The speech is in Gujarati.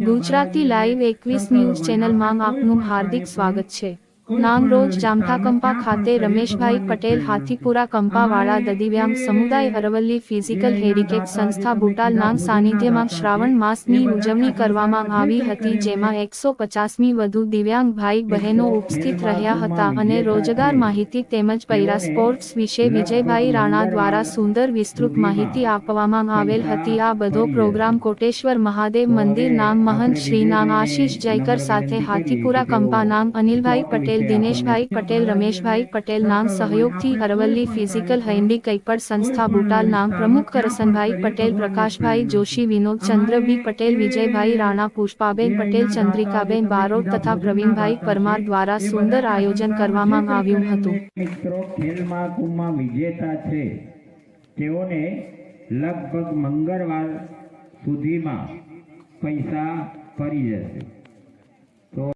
ગુજરાતી લાઈવ 21 ન્યૂઝ ચેનલમાં આપનું હાર્દિક સ્વાગત છે। નાંગરોજ જામઠાકંપા ખાતે રમેશભાઈ પટેલ હાથીપુરા કંપાવાળા દિવ્યાંગ સમુદાય અરવલ્લી ફિઝિકલ હેન્ડીકેપ સંસ્થા બુટાલના સાનિધ્યમાં શ્રાવણ માસની ઉજવણી કરવામાં આવી હતી, જેમાં 150મી વધુ દિવ્યાંગ ભાઈ બહેનો ઉપસ્થિત રહ્યા હતા અને રોજગાર માહિતી તેમજ પૈરા સ્પોર્ટ્સ વિશે વિજયભાઈ રાણા દ્વારા સુંદર વિસ્તૃત માહિતી આપવામાં આવેલ હતી। આ બધો પ્રોગ્રામ કોટેશ્વર મહાદેવ મંદિર નામ મહંત શ્રી નામ આશીષ જયકર સાથે હાથીપુરા કંપા નામ અનિલભાઈ પટેલ, દિનેશભાઈ પટેલ, રમેશભાઈ પટેલ નામ સહયોગથી અરવલ્લી ફિઝિકલ હેન્ડીકેપ સંસ્થા બુટાલ નામ પ્રમુખ કરસનભાઈ પટેલ, પ્રકાશભાઈ જોશી, વિનોદ ચંદ્ર બી પટેલ, વિજયભાઈ રાણા, પુષ્પાબેન પટેલ, ચંદ્રિકાબેન બારોટ તથા પ્રવીણભાઈ પરમાર દ્વારા સુંદર આયોજન કરવામાં આવ્યું હતું। મિત્રો ખેલ મહાકુંભમાં વિજેતા છે તેઓને લગભગ મંગળવાર સુધીમાં પૈસા ફરી જશે।